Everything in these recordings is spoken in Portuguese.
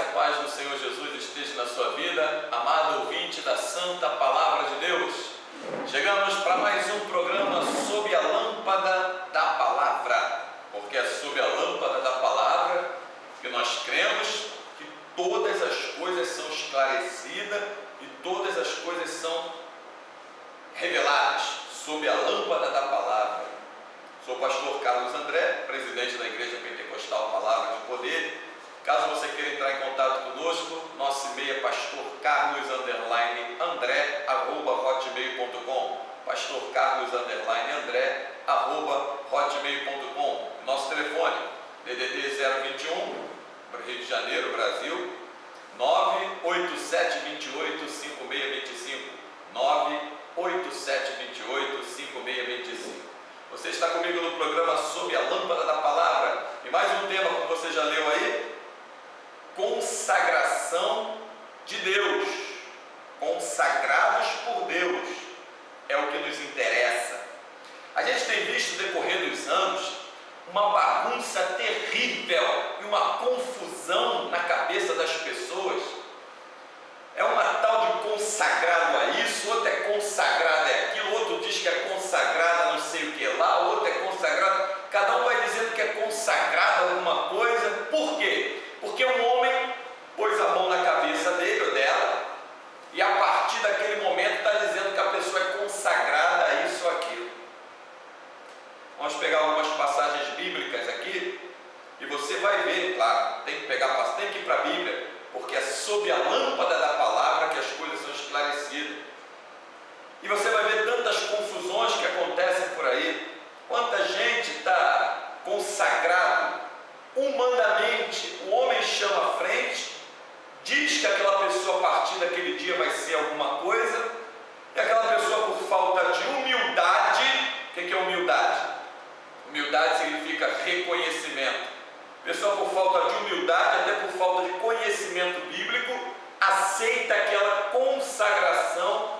paz do Senhor Jesus esteja na sua vida, amado ouvinte da Santa Palavra de Deus. Chegamos para mais um programa sob a lâmpada da palavra, porque é sob a lâmpada da palavra que nós cremos que todas as coisas são esclarecidas e todas as coisas são reveladas, sob a lâmpada da palavra. Sou o pastor Carlos André, presidente da Igreja Pentecostal Palavra de Poder. Caso você queira entrar em contato conosco, nosso e-mail é pastorcarlos_andré@hotmail.com, pastorcarlos_andré@hotmail.com. Nosso telefone, DDD 021, Rio de Janeiro, Brasil, 987285625, 987285625. Você está comigo no programa Sob a Lâmpada da Palavra, e mais um tema, como você já leu aí, consagração de Deus, consagrados por Deus, é o que nos interessa. A gente tem visto no decorrer dos anos uma bagunça terrível e uma confusão na cabeça das pessoas. É uma tal de consagrado a isso, outro é consagrado a aquilo, outro diz que é consagrado a não sei o que lá, outro é consagrado, cada um vai dizendo que é consagrado a alguma coisa. Por quê? Porque um homem pôs a mão na cabeça dele ou dela e a partir daquele momento está dizendo que a pessoa é consagrada a isso ou aquilo. Vamos pegar algumas passagens bíblicas aqui e você vai ver, claro, tem que ir para a Bíblia, porque é sob a lâmpada da palavra que as coisas são esclarecidas. E você vai ver tantas confusões que acontecem por aí. Quanta gente está consagrado humanamente. O homem chama à frente, diz que aquela pessoa a partir daquele dia vai ser alguma coisa, e aquela pessoa, por falta de humildade, o que é humildade? Humildade significa reconhecimento. Pessoa, por falta de humildade, até por falta de conhecimento bíblico, aceita aquela consagração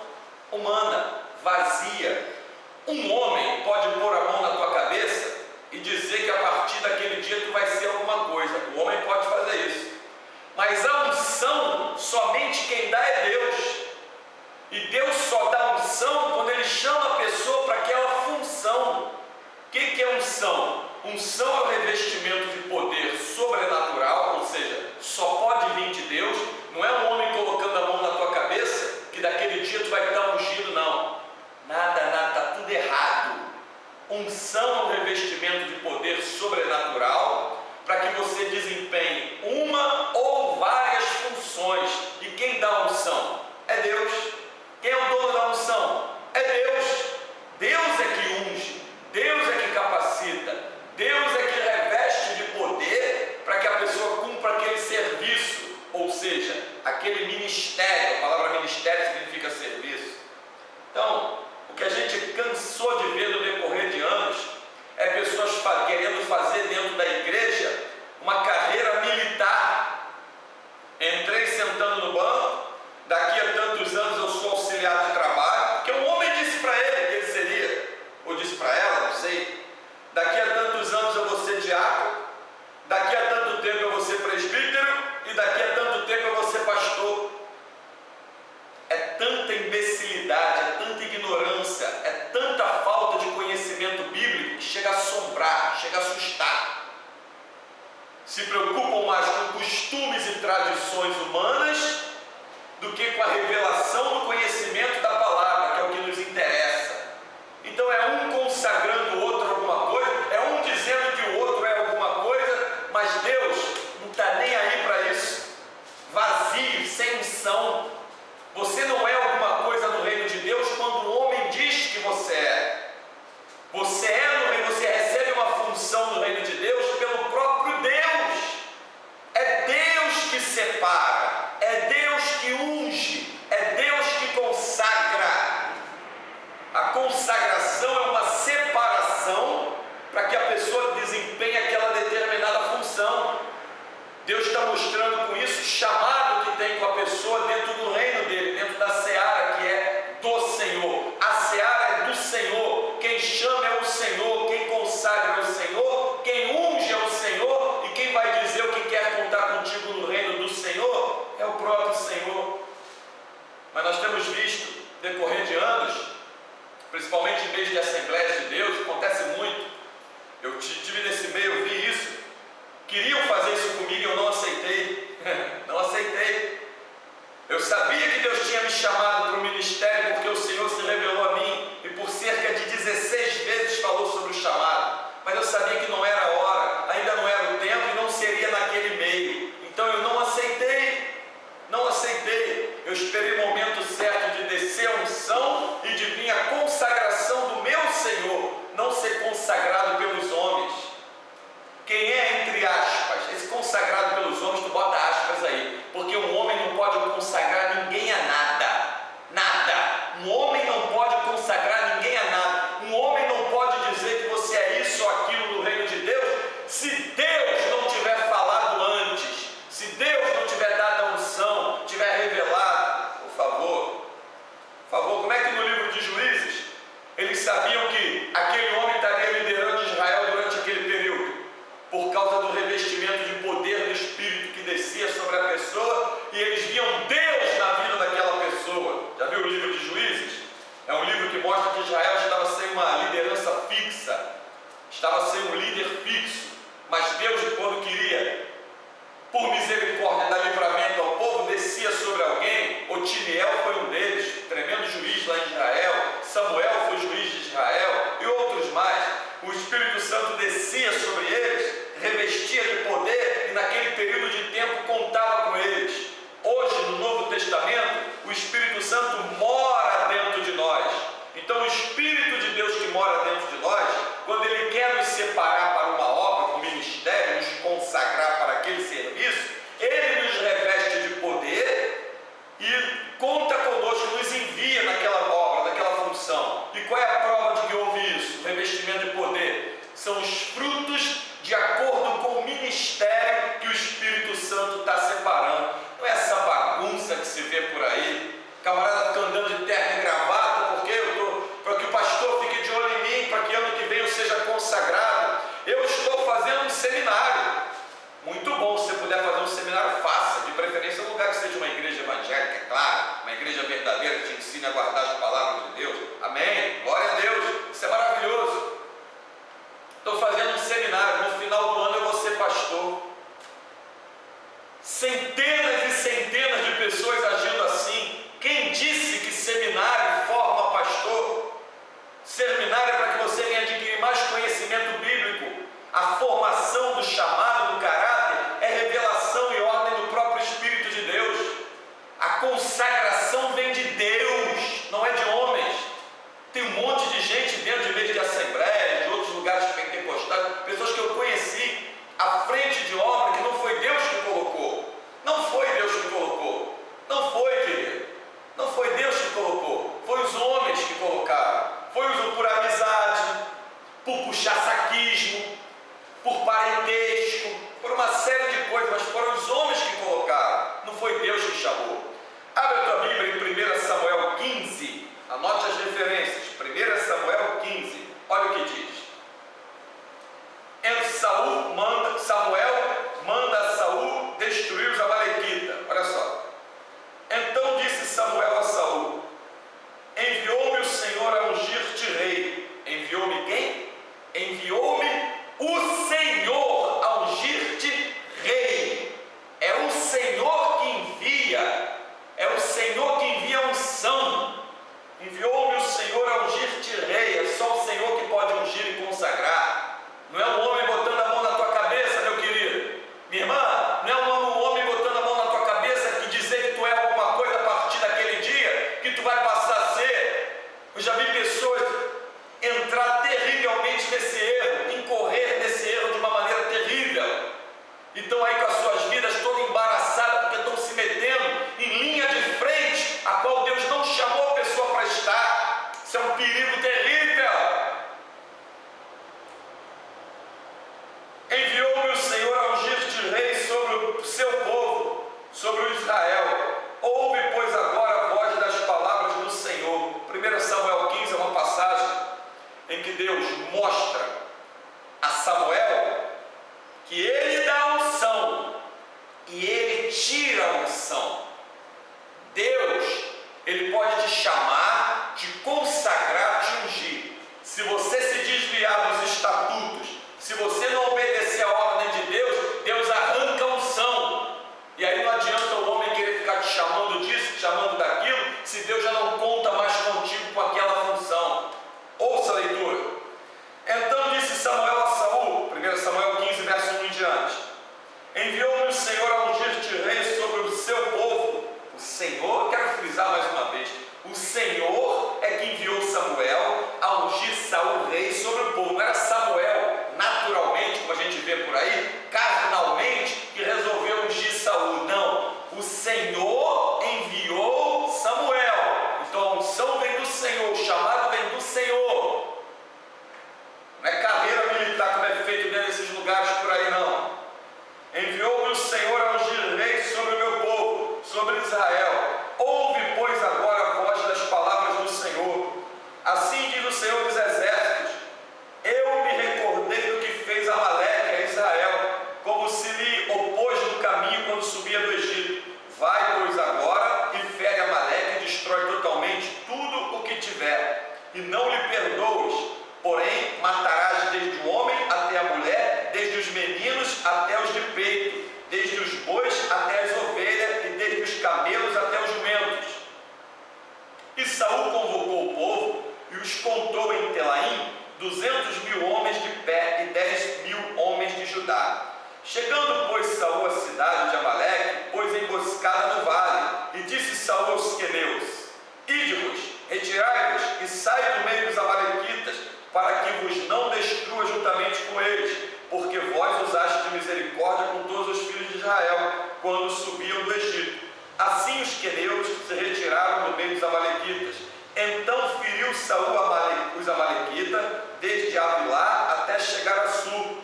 humana, vazia. Um homem pode pôr a mão na tua cabeça e dizer que a partir daquele dia tu vai ser alguma coisa. O homem pode fazer isso. Mas a unção, somente quem dá é Deus. E Deus só dá unção quando Ele chama a pessoa para aquela função. O que é unção? Unção é o revestimento de poder sobrenatural, ou seja, só pode vir de Deus. Não é um homem colocando a mão na tua cabeça que daquele dia tu vai estar ungido, não. Nada, está tudo errado. Unção é um revestimento de poder sobrenatural para que você desempenhe uma ou várias funções. E quem dá a unção? É Deus. Quem é o dono da unção? É Deus. Deus é que unge, Deus é que capacita, Deus é que reveste de poder para que a pessoa cumpra aquele serviço, ou seja, aquele ministério. A palavra ministério significa serviço. Então, o que a gente cansou de ver no decorrer de anos é pessoas querendo fazer dentro da igreja uma carreira militar. Entrei sentando no banco, daqui a tantos anos eu sou auxiliar de trabalho, porque um homem disse para ele que ele seria, ou disse para ela, não sei, daqui a tantos anos eu vou ser diácono, daqui a tanto tempo eu vou ser presbítero e daqui a tanto tempo eu vou ser pastor. É tanta imbecilidade, é tanta ignorância, é tanta falta de conhecimento bíblico que chega a assombrar, chega a assustar. Se preocupam mais com costumes e tradições humanas do que com a revelação do conhecimento da palavra, que é o que nos interessa. Então é um consagrando o outro alguma coisa, é um dizendo que o outro é alguma coisa, mas Deus não está nem aí para isso. Vazio, sem unção. Você não é alguma coisa no reino de Deus quando o homem diz que você é. Você é no reino, você recebe uma função no reino de Deus pelo próprio Deus. É Deus que separa, é Deus que unge, é Deus que consagra. A consagração é uma separação para que a pessoa desempenhe aquela determinada função. Deus está mostrando com isso o chamado que tem com a pessoa dentro do reino dele, dentro da seara que é do Senhor. A seara é do Senhor. Quem chama é o Senhor, quem consagra é o Senhor, quem unge é o Senhor, e quem vai dizer o que quer contar contigo no reino do Senhor Eu sabia que Deus tinha me chamado para o ministério porque o Senhor se revelou a mim e por cerca de 16 vezes falou sobre o chamado. Mas eu sabia que não era a hora, ainda não era o tempo e não seria naquele meio. Então eu não aceitei. Eu esperei o momento certo de descer a unção e de vir a consagração do meu Senhor, não ser consagrado pelos homens. Quem é, entre aspas, esse consagrado pelos homens, tu bota aspas aí, porque um homem não pode consagrar ninguém a nada. Um homem não pode consagrar ninguém a nada. Um homem não pode dizer que você é isso ou aquilo no reino de Deus, se Deus não tiver falado antes, se Deus não tiver dado a unção, tiver revelado. Por favor, como é que no livro de Juízes, eles sabiam que aquele homem estaria liderando Israel durante aquele período? Por causa do revestimento de poder do Espírito que descia sobre a pessoa, e eles viam Deus na vida daquela pessoa. Já viu o livro de Juízes? É um livro que mostra que Israel estava sem uma liderança fixa, estava sem um líder fixo, mas Deus, quando queria, por misericórdia, dar livramento ao povo, descia sobre alguém. Otiniel foi um deles, tremendo juiz lá em Israel. Samuel foi juiz de Israel e outros mais. O Espírito Santo descia sobre eles, revestia de poder e naquele período de tempo contava com eles. Hoje, no Novo Testamento, o Espírito Santo mora dentro de nós. Então o Espírito de Deus que mora dentro de nós, quando Ele quer nos separar para uma obra, para um ministério, nos consagrar para aquele serviço, Ele nos reveste de poder e conta conosco, nos envia naquela obra, naquela função. E qual é a prova de que houve isso? O revestimento de poder. São os frutos de acordo com o ministério que o Espírito Santo está separando. Não é essa bagunça que se vê por aí. Camarada fica andando de terno e gravata, para que o pastor fique de olho em mim, para que ano que vem eu seja consagrado. Eu estou fazendo um seminário. Muito bom, se você puder fazer um seminário, faça. De preferência um lugar que seja uma igreja evangélica, é claro. Uma igreja verdadeira que te ensine a guardar as palavras de Deus. Amém? Glória a Deus. Isso é maravilhoso. Estou fazendo um seminário. No final do ano eu vou ser pastor. Centenas e centenas de pessoas agindo assim. Quem disse que seminário forma pastor? Seminário é para que você venha adquirir mais conhecimento bíblico. A formação do chamado, do caráter, é revelação e ordem do próprio Espírito de Deus. A consagração vem de Deus, não é de homens. Tem um monte de gente dentro de igreja de assembleia, de outros lugares pentecostais, pessoas que eu conheci à frente de obra que não foi Deus que colocou. Não foi Deus que colocou. Não foi, querido. Não foi Deus que colocou. Foi os homens que colocaram. Foi por amizade, por puxa-saquismo, por parentesco, por uma série de coisas, mas foram os homens que colocaram. Não foi Deus que chamou. Abre a tua Bíblia em 1 Samuel 15. Anote as referências. 1 Samuel 15. Olha o que diz. Samuel manda a Saul destruir os amalequitas. Olha só. Então disse Samuel a Saul: enviou-me o Senhor a ungir-te rei. Enviou-me quem? Enviou-me o Senhor a ungir-te rei. É o Senhor que envia. É o Senhor que envia a unção. Enviou-me o Senhor a ungir-te rei. É só o Senhor que pode ungir e consagrar. Não é um homem botando a mão na tua cabeça, meu querido. Minha irmã, não é um homem botando a mão na tua cabeça que dizer que tu é alguma coisa a partir daquele dia, que tu vai passar a ser. Eu já vi pessoas entrar terrivelmente nesse erro, incorrer nesse erro de uma maneira terrível. E estão aí com as suas vidas todas embaraçadas, porque estão se metendo em linha de frente, a qual Deus não chamou a pessoa para estar. Isso é um perigo terrível. Enviou-me o Senhor a ungir-te rei sobre o seu povo, sobre o Israel. Ouve, pois, agora a voz das palavras do Senhor. 1 Samuel 15 é uma passagem em que Deus mostra a Samuel que ele dá a unção e ele tira a unção. Deus, ele pode te chamar, te consagrar, te ungir. Se você se desviar dos estatutos, se você não obedecer a ordem de Deus, Deus arranca a unção. E aí não adianta o homem querer ficar te chamando disso, Chegando, pois, Saul à cidade de Amaleque, pôs emboscada no vale, e disse Saul aos queneus: Ide-vos, retirai-vos e sai do meio dos amalequitas, para que vos não destrua juntamente com eles, porque vós usaste de misericórdia com todos os filhos de Israel, quando subiam do Egito. Assim os queneus se retiraram do meio dos amalequitas. Então feriu Saul os amalequitas, desde Avilá até chegar a Sur,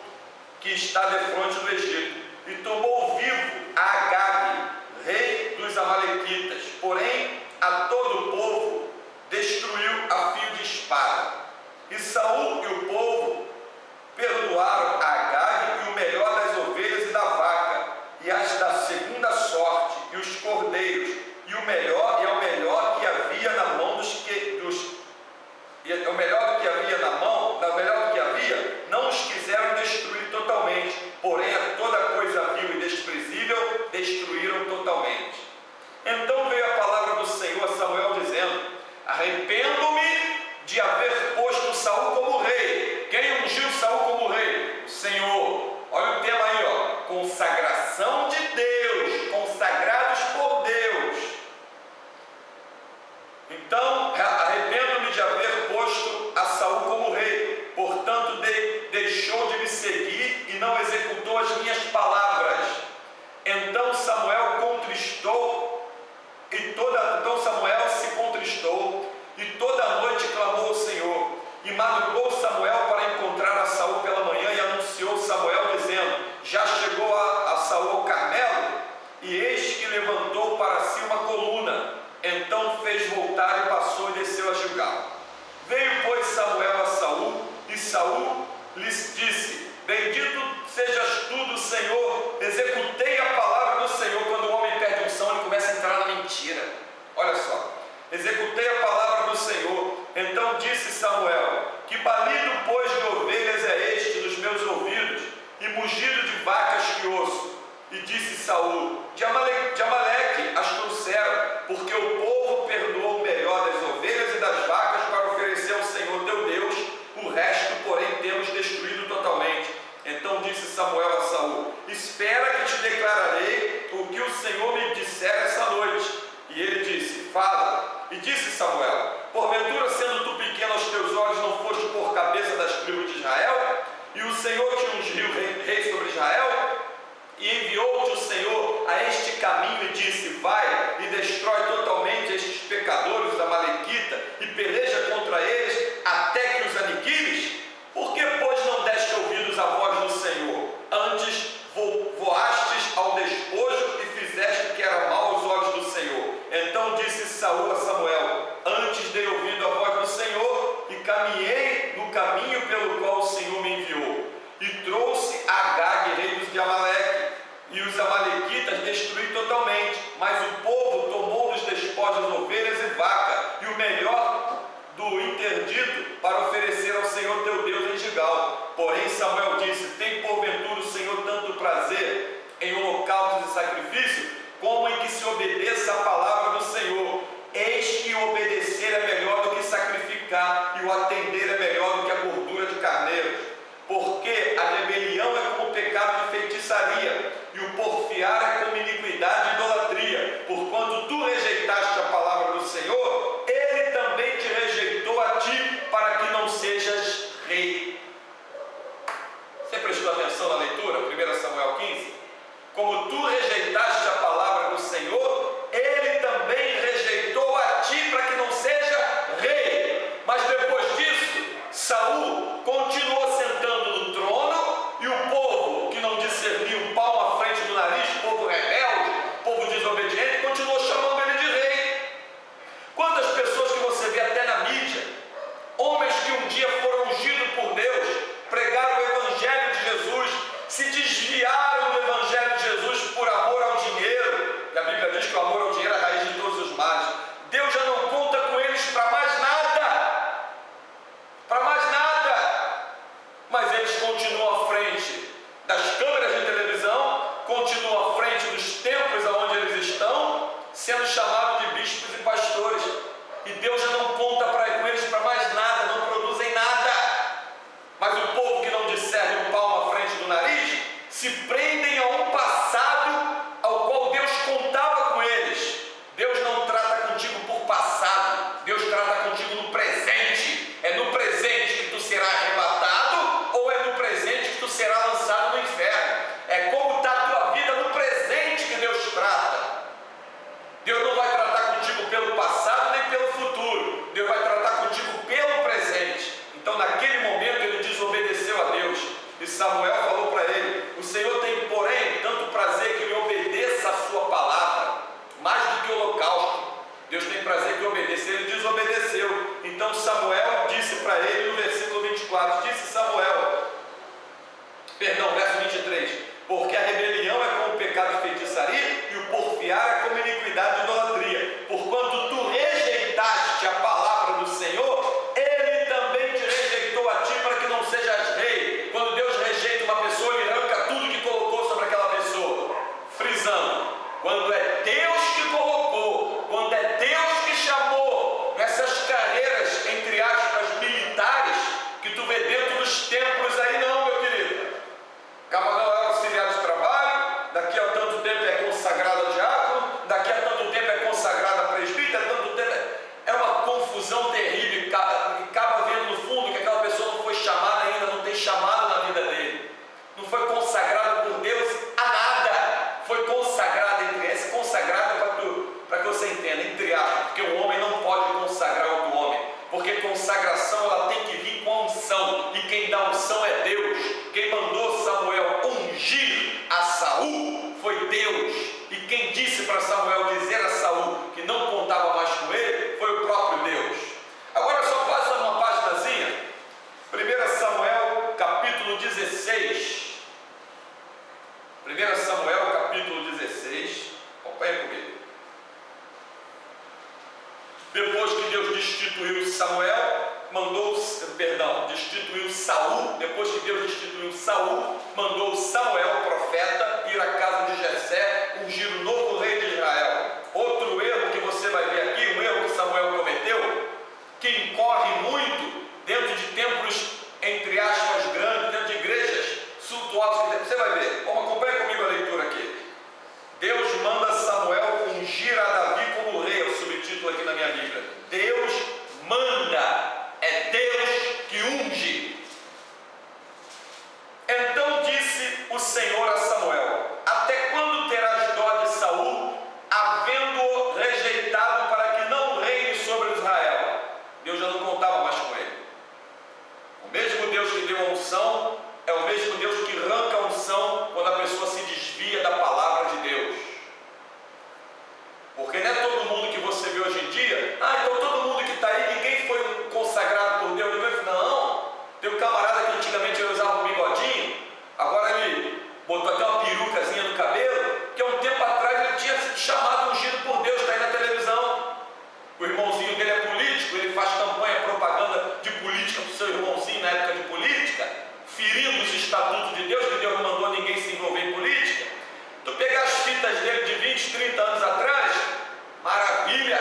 que está defronte do Egito, e tomou vivo a Agag, rei dos amalequitas, porém a todo o povo destruiu a fio de espada. E Saul e o povo perdoaram a Agag e o melhor das ovelhas e da vaca, e as da segunda sorte, e os cordeiros, e o melhor que havia na mão o melhor do que havia na mão, o melhor do que havia, não os quiseram destruir totalmente, porém a toda coisa vil e desprezível destruíram totalmente. Então veio a palavra do Senhor a Samuel dizendo: arrependo-me de haver posto Saul como rei. Quem ungiu Saul como rei? O Senhor. Olha o tema aí, ó. Consagração de Deus, consagrados por Deus. Então, arrependo-me de haver posto a Saul como rei, portanto deixou de me seguir e não executou as minhas palavras. Então Samuel se contristou e toda noite clamou ao Senhor. E madrugou Samuel para encontrar a Saul pela manhã e anunciou Samuel dizendo: já chegou a Saul ao Carmelo, e eis que levantou para si uma coluna. Então fez voltar e passou e desceu a Gilgal. Veio, pois, Samuel a Saul, e Saul lhes disse: bendito sejas tu do Senhor, executei a palavra do Senhor. Quando o homem perde unção, ele começa a entrar na mentira. Olha só, executei a palavra do Senhor. Então disse Samuel: que balido, pois, de ovelhas é este dos meus ouvidos, e mugido de vacas que ouço? E disse Saul: de Amaleque as trouxeram, porque o povo perdoou o melhor das ovelhas e das vacas para oferecer ao Senhor teu Deus, o resto, porém, temos destruído totalmente. Então disse Samuel a Saul: espera que te declararei o que o Senhor me disser essa noite. E ele disse: fala. E disse Samuel: porventura, sendo tu pequeno aos teus olhos, não foste por cabeça das tribos de Israel? E o Senhor te ungiu rei sobre Israel? E enviou-te o Senhor a este caminho e disse: vai e destrói totalmente estes pecadores, os amalequitas, e peleja contra eles até que os aniquiles? Por que, pois, não deste ouvidos à voz do Senhor? Antes voastes ao despojo e fizeste o que era mal aos olhos do Senhor. Então disse Saul a Samuel: antes dei ouvido à voz do Senhor e caminhei no caminho pelo qual o Senhor me enviou. E trouxe Agag, rei dos de Amaleque, e os amalequitas destruí totalmente. Mas o povo tomou dos despojos ovelhas e vaca, e o melhor do interdito, para oferecer ao Senhor teu Deus em Gilgal. Porém Samuel disse: tem porventura o Senhor tanto prazer em holocaustos e sacrifício, como em que se obedeça a palavra do Senhor? Eis que o obedecer é melhor do que sacrificar, e o atender é melhor do que a gordura de carneiros. Porque a rebelião é como o pecado de feitiçaria, e o porfiar é como iniquidade e idolatria. Porquanto tu rejeitaste a palavra do Senhor, ele também te rejeitou a ti, para que não sejas rei. Você prestou atenção na leitura? 1 Samuel 15? Como tu rejeitaste a palavra do Senhor, ele também rejeitou a ti, para que não seja consagrado, esse consagrado para que você entenda, entre aspas, porque o homem não pode consagrar outro homem, porque consagração ela tem que vir com a unção, e quem dá unção é Deus. Quem mandou Samuel ungir a Saul foi Deus, e quem disse para Samuel dizer a Saul que não contava mais com ele foi o próprio Deus. Agora só passa uma paginazinha, 1 Samuel capítulo 16. 1 Samuel capítulo 16, acompanha comigo. Depois que Deus destituiu Samuel, destituiu Saul, depois que Deus destituiu Saul, mandou Samuel, o profeta, ir à casa de Jessé, ungir o novo rei de Israel. Outro erro que você vai ver aqui, um erro que Samuel cometeu, que incorre muito dentro de templos, entre aspas, grandes, dentro de igrejas suntuosas, você vai ver. Vamos, acompanha comigo a leitura aqui. Deus manda Samuel ungir a Davi como rei, é o subtítulo aqui na minha Bíblia. Deus manda, é Deus que unge. Então disse o Senhor a Samuel: até quando terás dó de Saul, havendo-o rejeitado para que não reine sobre Israel? Deus já não contava mais com ele. O mesmo Deus que deu a unção é o mesmo Deus que arranca a unção quando a pessoa se desvia da palavra de Deus. Porque não é todo mundo que você vê hoje em dia, então todo mundo que está aí, ninguém foi consagrado por Deus. Não, tem um camarada que antigamente eu usava um bigodinho, agora ele botou até uma perucazinha no cabelo, que há um tempo atrás ele tinha sido chamado, ungido por Deus, está aí na televisão. O irmãozinho dele é político, ele faz campanha, propaganda de política para o seu irmãozinho na época de política, ferindo os estatutos de Deus, que Deus não mandou ninguém se envolver em política. Tu pegar as fitas dele de 20, 30 anos atrás, maravilha,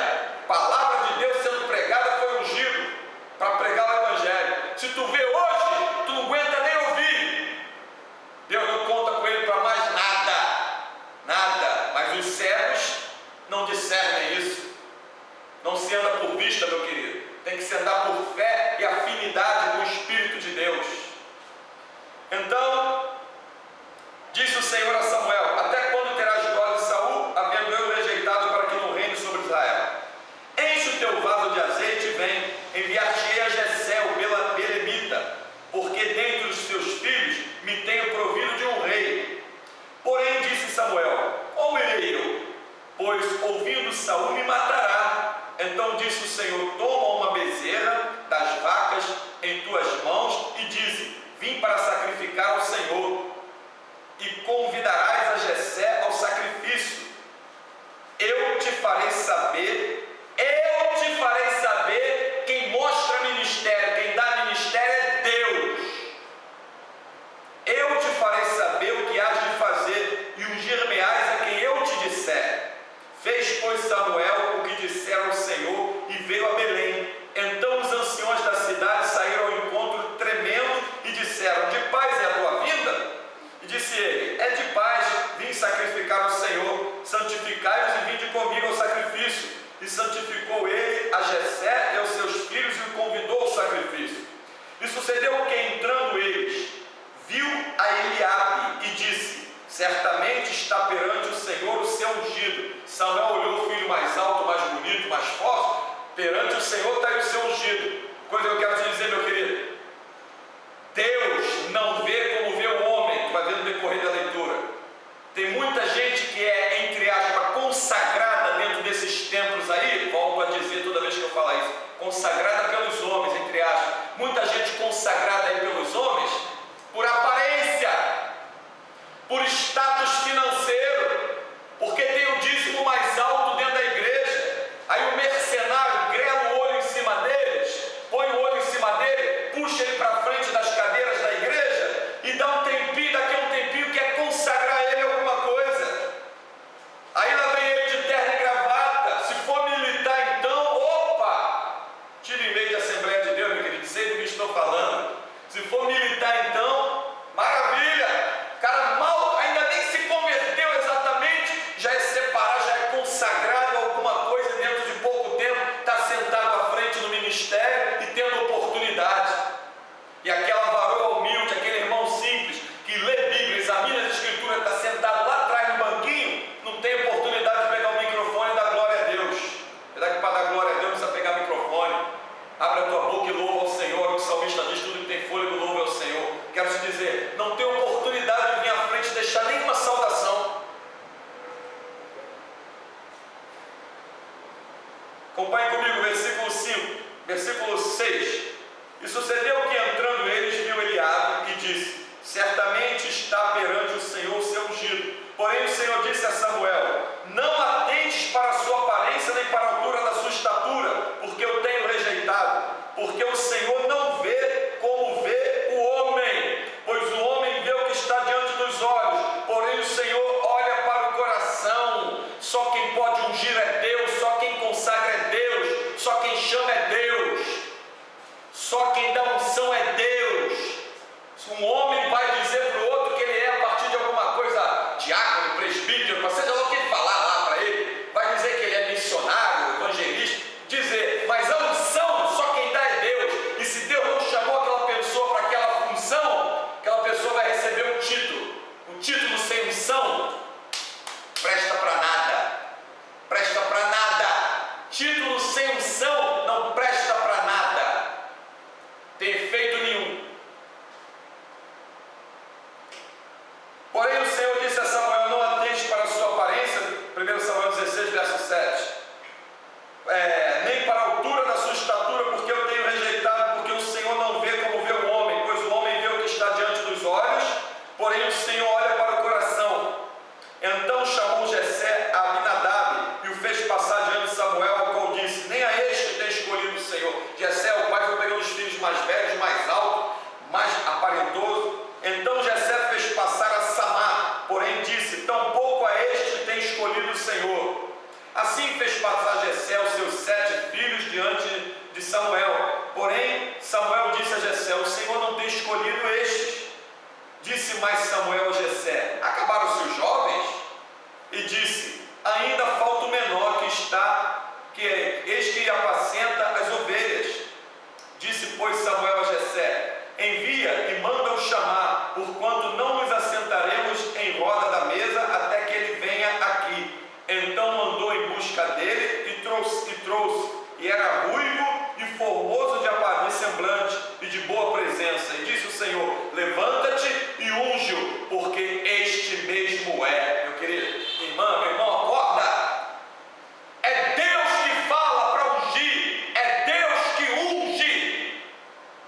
palavra de Deus sendo pregada, foi ungido para pregar o Evangelho. Se tu vê hoje, tu não aguenta nem ouvir. Deus não conta com ele para mais nada. Mas os cegos não discernem isso. Não se anda por vista, meu querido. Tem que se andar por fé e afinidade com o Espírito de Deus. Então, disse o Senhor a Samuel: até quando terás dó de Saul, havendo eu rejeitado para que não reine sobre Israel? Enche o teu vaso de azeite e vem, enviar-te-ei a Jessé, o belemita, porque dentre os seus filhos me tenho provido de um rei. Porém disse Samuel: como irei eu? Pois ouvindo Saul me matará. Então disse o Senhor: toma uma bezerra das vacas em tuas mãos e dize: vim para sacrificar ao Senhor, e convidarás a Jessé ao sacrifício. Eu te farei saber quem mostra ministério, quem dá ministério é Deus. Eu te farei saber o que hás de fazer, e ungir-me-ás a quem eu te disser. Fez, pois, Samuel o que dissera ao Senhor, e veio a Belém. Então os anciões da cidade saíram ao encontro tremendo e disseram: de paz é a tua vinda? E disse ele: é de paz, vim sacrificar ao Senhor. Santificai-os e vinde comigo ao sacrifício. E santificou ele a Jessé e aos seus filhos e o convidou ao sacrifício. E sucedeu que, entrando eles, viu a Eliabe e disse: certamente está perante o Senhor o seu ungido. Samuel olhou o filho mais alto, mais bonito, mais forte. Perante o Senhor está aí o seu ungido. Coisa que eu quero te dizer, meu querido: Deus não vê como vê o homem. Tu vai ver no decorrer da leitura. Tem muita gente que é, entre aspas, consagrada dentro desses templos aí. Volto a dizer toda vez que eu falar isso: consagrada pelos homens, entre aspas. Muita gente consagrada aí pelos homens por aparência, por status financeiro, porque tem o dízimo mais alto dentro da igreja. Aí o mercenário grela o olho em cima deles, põe o olho em cima dele, puxa ele para frente das cadeiras da igreja e dá um tempinho, daqui a um tempinho quer consagrar ele a alguma coisa. Aí lá vem ele de terno e gravata. Se for militar, então, opa, tira em meio de Assembleia de Deus, meu querido, sei do que estou falando. Se for militar, então, maravilha. O cara mal, ainda nem se converteu exatamente, já é separado, já é consagrado a alguma coisa, dentro de pouco tempo está sentado à frente no ministério e tendo oportunidade. E aquela varoa humilde, aquele irmão simples que lê Bíblia, examina as Escrituras, está sentado lá atrás no banquinho, não Acompanhe comigo, versículo 5, versículo 6. E sucedeu que entrando eles, viu Eliabe e disse: certamente está perante o Senhor o seu ungido. Porém o Senhor disse a Samuel: não atentes para a sua aparência nem para a altura da sua estatura, porque eu tenho rejeitado. Porque o Senhor não vê como vê o homem, pois o homem vê o que está diante dos olhos, porém o Senhor olha para o coração. Só quem pode ungir é Deus, só quem consagra é Deus, só quem chama é Deus, só quem dá unção é Deus. Um homem vai dizer para o outro que ele é a partir de alguma coisa, diácono, presbítero, seja lá o que ele falar lá para ele, vai dizer que ele é missionário, evangelista, dizer, mas a unção, só quem dá é Deus. E se Deus não chamou aquela pessoa para aquela função, aquela pessoa vai receber um título sem unção, presta para nada, presta para nada. Título sem unção não presta para nada, tem efeito nenhum. Porém o Senhor disse a Samuel: não atente para a sua aparência, 1 Samuel 16, verso 7, nem para a altura da sua estatura, porque eu tenho rejeitado, porque o Senhor não vê como vê o homem, pois o homem vê o que está diante dos olhos, porém o Senhor olha para o coração. Então chamou Jessé a Abinadab e o fez passar diante de Samuel, ao qual disse: nem a este tem escolhido o Senhor. Jessé, o pai, foi pegando os filhos mais velhos, mais altos, mais aparentoso. Então Jessé fez passar a Samá, porém disse: tampouco a este tem escolhido o Senhor. Assim fez passar Jessé os seus 7 filhos diante de Samuel. Porém Samuel disse a Jessé: o Senhor não tem escolhido estes. Disse mais Samuel a Jessé: acabaram-se os jovens? E disse: ainda falta o menor que é este que apacenta as ovelhas. Disse, pois, Samuel a Jessé: envia e manda-o chamar, porquanto não nos assentaremos em roda da mesa até que ele venha aqui. Então mandou em busca dele e trouxe, e era ruivo e formoso de aparência semblante e de boa presença. E disse o Senhor: levanta-te e unge-o, porque este mesmo é. Meu querido, meu irmão, acorda! É Deus que fala para ungir, é Deus que unge,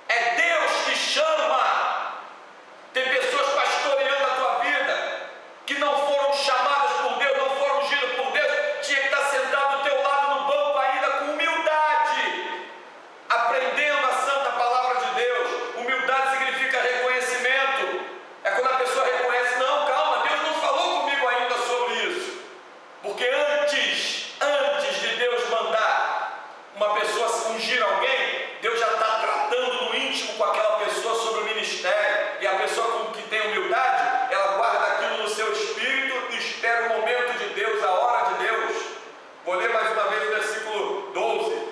é Deus que chama. Tem pessoas pastoreando a tua vida que não foram chamadas por Deus, não foram ungidas por Deus, tinha que estar sentado do teu lado no banco ainda com humildade, aprendendo a santa palavra de Deus. Humildade significa reconhecimento. É quando a pessoa reconhece: não, calma, Deus não falou comigo ainda sobre isso. Porque antes de Deus mandar uma pessoa ungir alguém, Deus já está tratando no íntimo com aquela pessoa sobre o ministério. E a pessoa que tem humildade, ela guarda aquilo no seu espírito e espera o momento de Deus, a hora de Deus. Vou ler mais uma vez o versículo 12.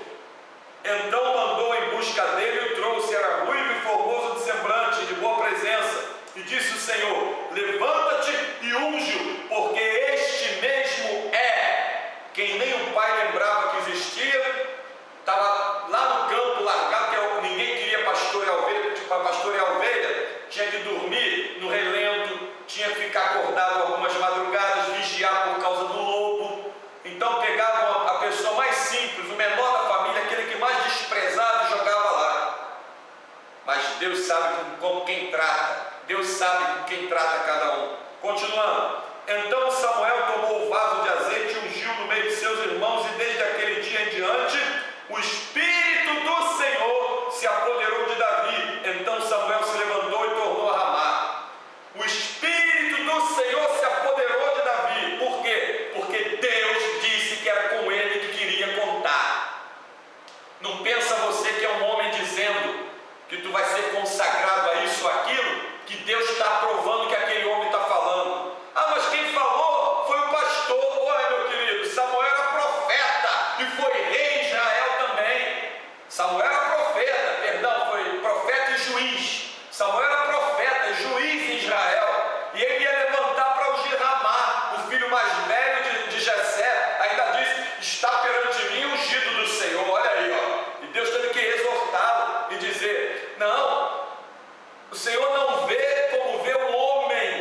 Então mandou em busca dele e o trouxe, era ruivo e formoso de semblante, de boa presença. E disse o Senhor: levanta-te e unge-o, porque este mesmo é. Quem nem o pai lembrava que existia, estava lá no campo largado, porque ninguém queria pastorear a ovelha. Para pastorear a ovelha, tinha que dormir no relento, tinha que ficar acordado algumas madrugadas, vigiar por causa do lobo. Então pegavam a pessoa mais simples, o menor da família, aquele que mais desprezado, e jogava lá. Mas Deus sabe com quem trata, Deus sabe com quem trata cada um. Continuando. Então Samuel tomou o vaso de azeite e ungiu no meio de seus irmãos, e desde aquele dia em diante o Espírito do Senhor se apoderou de Davi. Então Samuel se levantou e tornou a Ramá. O Espírito do Senhor se apoderou de Davi. Por quê? Porque Deus disse que era com ele que queria contar. Não pensa você que é um homem dizendo que tu vai ser consagrado a isso ou aquilo, que Deus está aprovando que aquele homem está falando. Ah, mas quem falou foi o pastor. Olha, meu querido, Samuel era profeta e foi rei em Israel também. Samuel era profeta, foi profeta e juiz. Samuel era profeta e juiz em Israel. E ele ia levantar para ungir Ramá, o filho mais velho de Jessé. Ainda disse: está perante mim ungido do Senhor. Olha aí, ó. E Deus teve que exortá-lo e dizer: não, o Senhor não vê como vê o homem.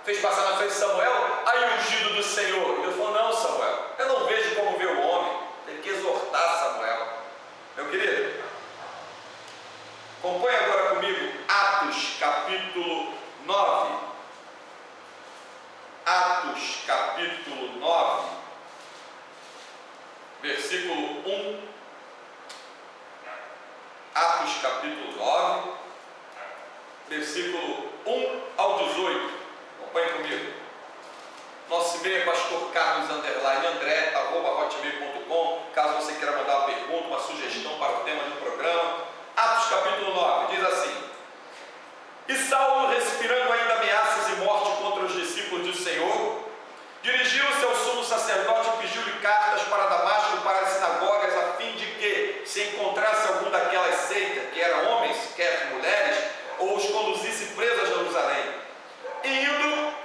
fez passar na frente de Samuel, aí ungido do Senhor. E Deus falou: não, Samuel, eu não vejo como vê o homem. Teve que exortar Samuel. Meu querido, acompanhe agora comigo Atos capítulo 9. Atos capítulo 9, versículo 1. Atos capítulo 9, versículo 1 ao 18. Acompanhe comigo. Nosso e-mail é pastorcarlos_andré@hotmail.com. Caso você queira mandar uma pergunta, uma sugestão para o tema do programa. Atos capítulo 9 diz assim: E Saulo, respirando ainda ameaças e morte contra os discípulos do Senhor, dirigiu-se ao sumo sacerdote e pediu-lhe cartas para Damasco e para as sinagogas, a fim de que, se encontrasse algum daquelas seitas, que eram homens, quer mulheres, ou os conduzisse presos a Jerusalém. E indo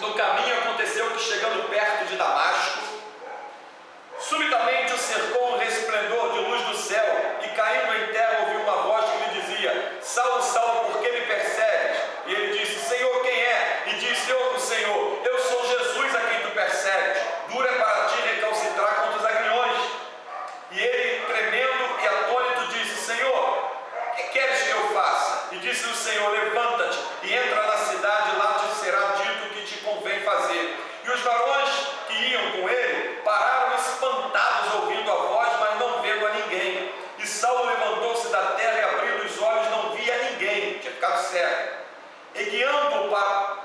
no caminho, aconteceu que, chegando perto de Damasco, subitamente o cercou um resplendor de luz do céu, e caindo em terra ouviu uma voz que lhe dizia: Saulo, Saulo, por que me persegues? E ele disse: Senhor, quem é? E disse: Eu, o Senhor, eu sou Jesus a quem tu persegues. Duro é para ti recalcitrar contra os aguilhões. E ele, tremendo e atônito, disse: Senhor, que queres que eu faça? E disse o Senhor: Levanta-te e entra na cidade, lá te será dito o que te convém fazer. E os varões que iam com ele pararam espantados, ouvindo a voz, mas não vendo a ninguém. E Saulo levantou-se da terra e, abrindo os olhos, não via ninguém, tinha ficado cego. E guiando-o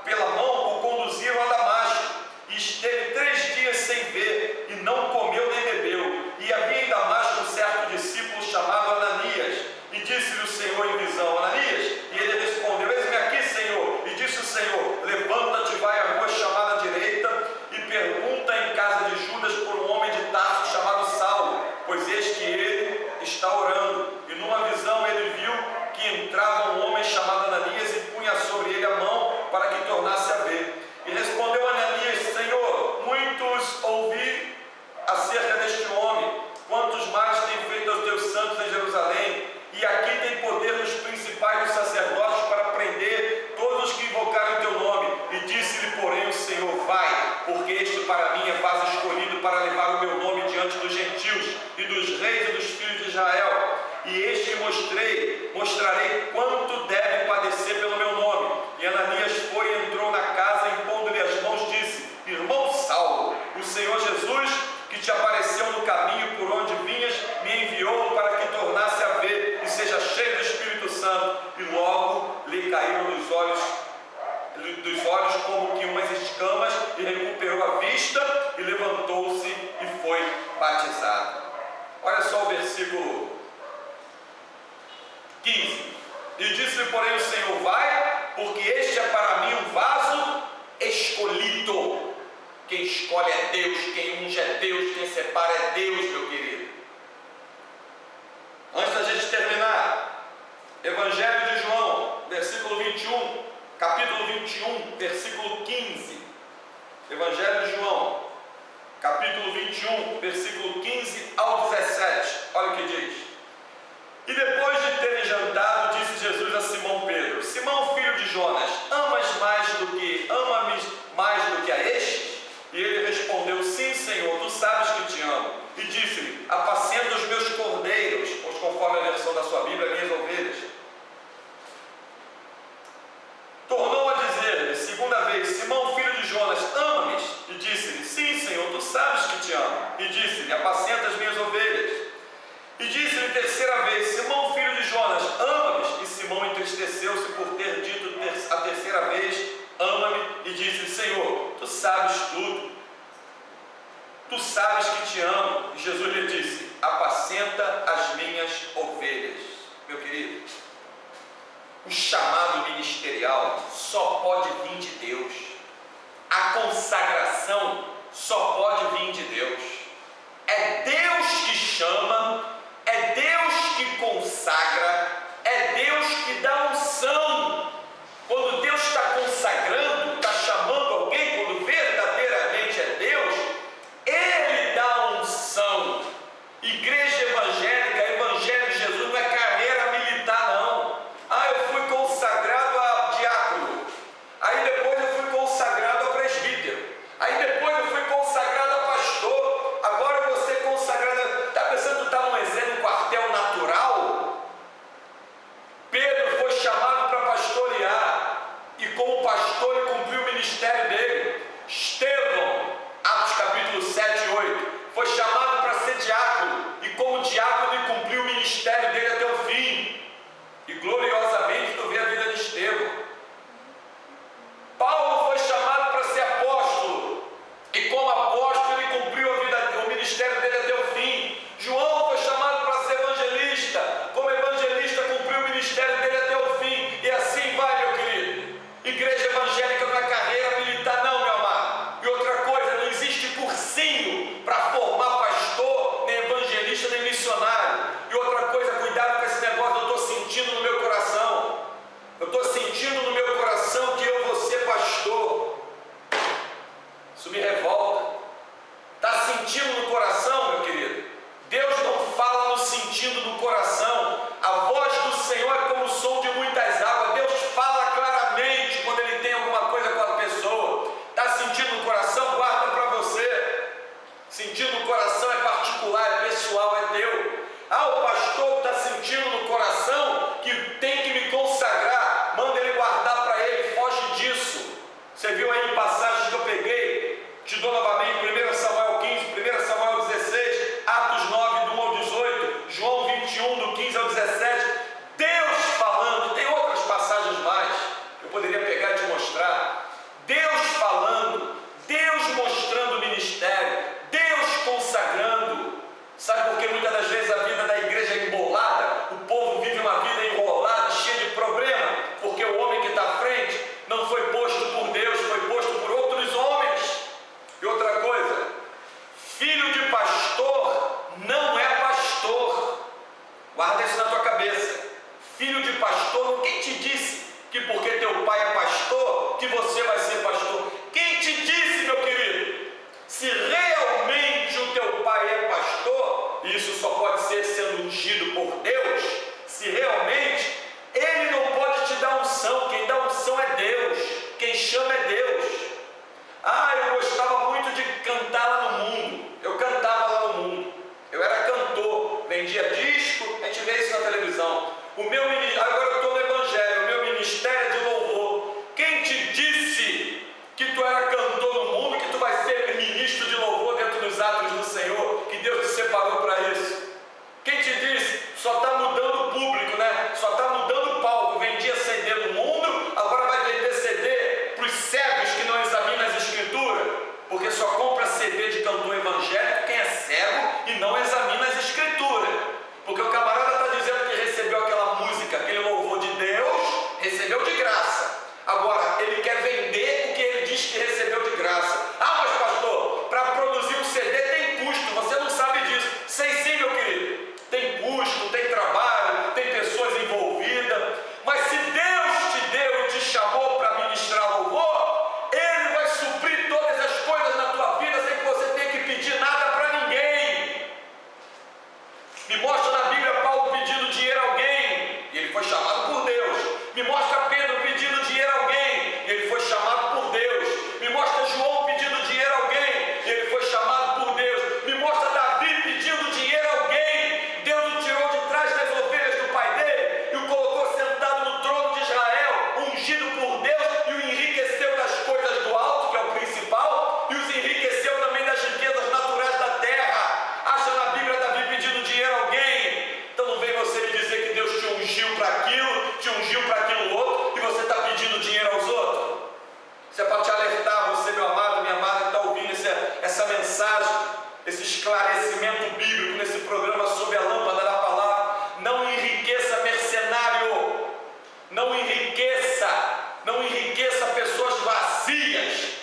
pela mão, o conduziram a Damasco. E esteve 3 dias sem ver, e não comeu nem bebeu. E havia em Damasco um certo discípulo chamado Ananias. E disse-lhe o Senhor em visão: Ananias? E ele respondeu: Eis-me aqui, Senhor. E disse o Senhor: Levanta-te, vai à rua chamada direita, e pergunta em casa de Judas por um homem de Tarso chamado Saulo, pois eis que ele está orando. E numa visão ele viu que entrava um homem chamado Ananias e punha sobre ele a mão para que tornasse a ver. E respondeu Ananias: Senhor, muitos ouvi acerca deste homem, quantos males tem feito aos teus santos em Jerusalém, e aqui tem poder nos principais dos sacerdotes para prender todos os que invocarem o teu nome. E disse-lhe, porém, o Senhor: Vai, porque este para mim é vaso escolhido para levar o meu nome diante dos gentios e dos reis e dos filhos de Israel. E este mostrarei quanto deve padecer pelo meu nome. E Ananias foi e entrou na casa, impondo-lhe as mãos, disse: Irmão Saulo, o Senhor Jesus, que te apareceu no caminho por onde vinhas, me enviou para que tornasse a ver e seja cheio do Espírito Santo. E logo lhe caíram dos olhos como que umas escamas, e recuperou a vista, e levantou-se e foi batizado. Olha só o versículo 15. E disse-lhe, porém, o Senhor: Vai, porque este é para mim um vaso escolhido. Quem escolhe é Deus, quem unge é Deus, quem separa é Deus, meu querido. Antes da gente terminar, Evangelho de João, versículo 21, capítulo 21, versículo 15. Evangelho de João, capítulo 21, versículo 15 ao 17. Olha o que diz. E depois de terem jantado, disse Jesus a Simão Pedro: Simão, filho de Jonas, ama-me mais do que a estes? E ele respondeu: Sim, Senhor, tu sabes que te amo. E disse-lhe: Apacenta os meus cordeiros, pois conforme a versão da sua Bíblia, minhas ovelhas. Tornou a dizer-lhe segunda vez: Simão, filho de Jonas, ama-me? E disse-lhe: Sim, Senhor, tu sabes que te amo. E disse-lhe: Apacenta as minhas ovelhas. E disse-lhe terceira vez: Simão, filho de Jonas, ama-me? E Simão entristeceu-se por ter dito a terceira vez: Ama-me. E disse: Senhor, tu sabes tudo, tu sabes que te amo. E Jesus lhe disse: Apacenta as minhas ovelhas. Meu querido, o chamado ministerial só pode vir de Deus. A consagração só pode vir de Deus. É Deus que chama, é Deus que consagra, é Deus que dá unção. Quando Deus está consagrando, está chamando alguém, quando verdadeiramente é Deus, Ele dá unção. Igreja evangélica, Evangelho de Jesus não é carreira militar, não. Eu fui consagrado a diácono, aí depois eu fui consagrado Agora, ele quer vender o que ele diz que recebeu de graça. Ah, mas pastor, para produzir um CD tem custo, você não sabe disso. Sei sim, meu querido. Tem custo, tem trabalho, tem pessoas envolvidas. Mas se Deus te deu e te chamou para ministrar louvor, Ele vai suprir todas as coisas na tua vida sem que você tenha que pedir nada para ninguém. Me mostra na Bíblia Paulo pedindo dinheiro a alguém, e ele foi chamado por Deus. Me mostra Pedro pedindo dinheiro a alguém, e ele foi chamado por Deus. Me mostra João pedindo dinheiro a alguém, e ele foi chamado por Deus. Me mostra Davi pedindo dinheiro a alguém. Deus o tirou de trás das ovelhas do pai dele e o colocou sentado no trono de Israel, ungido por Deus, e o enriqueceu das coisas do alto, que é o principal, e os enriqueceu também das riquezas naturais da terra. Acha na Bíblia Davi pedindo dinheiro a alguém? Então não vem você me dizer que Deus te ungiu para aquilo, te ungiu para aquilo outro, e você está pedindo dinheiro aos outros. Isso é para te alertar, você, meu amado, minha amada, que está ouvindo essa mensagem, esse esclarecimento bíblico nesse programa sob a lâmpada da palavra. Não enriqueça mercenário, não enriqueça pessoas vazias,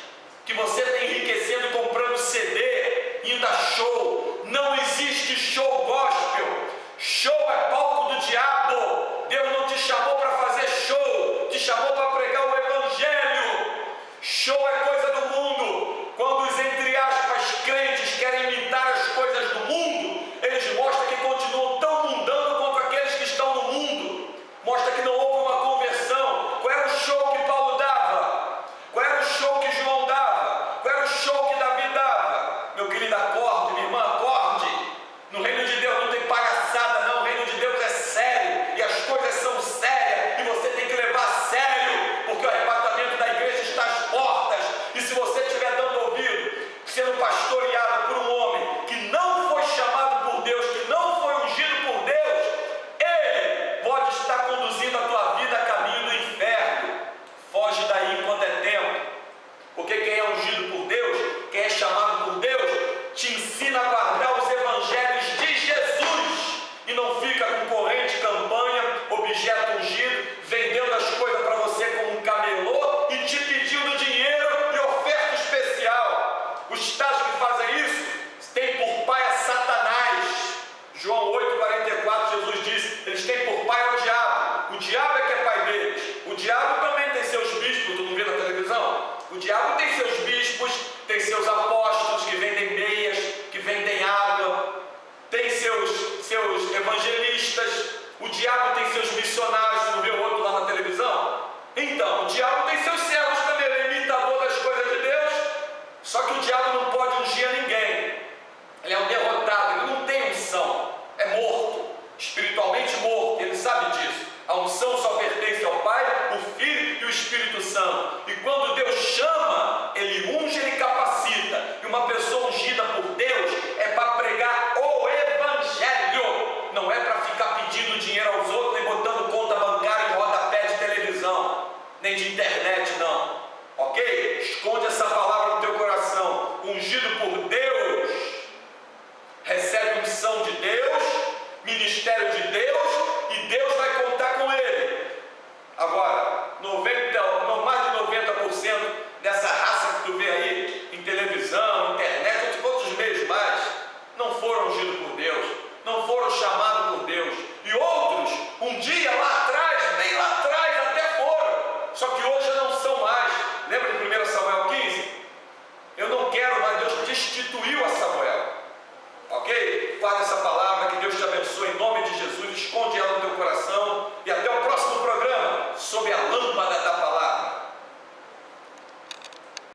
que você está enriquecendo comprando CD, indo a show. Não existe show gospel. Show é palco do diabo. Deus não te chamou para fazer show, te chamou para pregar o evangelho. Show é coisa do mundo. Quando os, entre aspas, crentes querem imitar as coisas do mundo, eles mostram que continuam tão mundanos quanto aqueles que estão no mundo. Mostra que não houve uma conversão. Qual era o show que Paulo dava? Qual era o show que João dava? Qual era o show que Davi dava? Meu querido, acorde, minha irmã, acorde. No reino de Deus não tem palhaçada, não. O reino de Deus é sério, e as coisas são sérias, e você tem que levar a sério, porque o arrebatamento da igreja está às portas. E se você estiver dando ouvido, sendo pastoreado por um homem que não foi chamado por Deus, que não foi ungido por Deus, ele pode estar conduzindo a tua vida a caminho do inferno. Foge daí enquanto é tempo, porque quem é ungido por Deus, quem é chamado por Deus, te ensina a guardar os evangelhos de Jesus, e não fica com corrente, campanha, objeto ungido, vendendo as coisas para você como um camelô e te pedindo dinheiro e oferta especial. Os tais que fazem isso têm por pai a Satanás. João 8,44, Jesus disse, eles têm por pai o diabo é que é pai deles. O diabo também tem seus bispos, tu não vê na televisão? O diabo tem seus bispos, tem seus apóstolos que vendem meias, que vendem água, tem seus evangelistas, o diabo tem seus missionários, tu não vê o outro lá na televisão? Então, o diabo tem seus servos também, ele é imitador das coisas de Deus, só que o diabo não pode ungir a ninguém, ele é um derrotado, ele não tem unção, é morto, espiritualmente morto, ele sabe disso. A unção só pertence ao Pai, o Filho e o Espírito Santo. E quando Deus chama, Ele unge, Ele capacita. E uma pessoa ungida por Deus é para pregar o Evangelho. Não é para ficar pedindo dinheiro aos outros, nem botando conta bancária em rodapé de televisão, nem de internet, não. Ok? Esconde essa palavra no teu coração. Ungido por Deus, recebe unção de Deus, ministério de Deus, e Deus vai contar com ele. Agora, mais de 90% dessa raça que tu vê aí em televisão, internet, ou outros meios mais, não foram ungidos por Deus, não foram chamados por Deus. E outros, um dia lá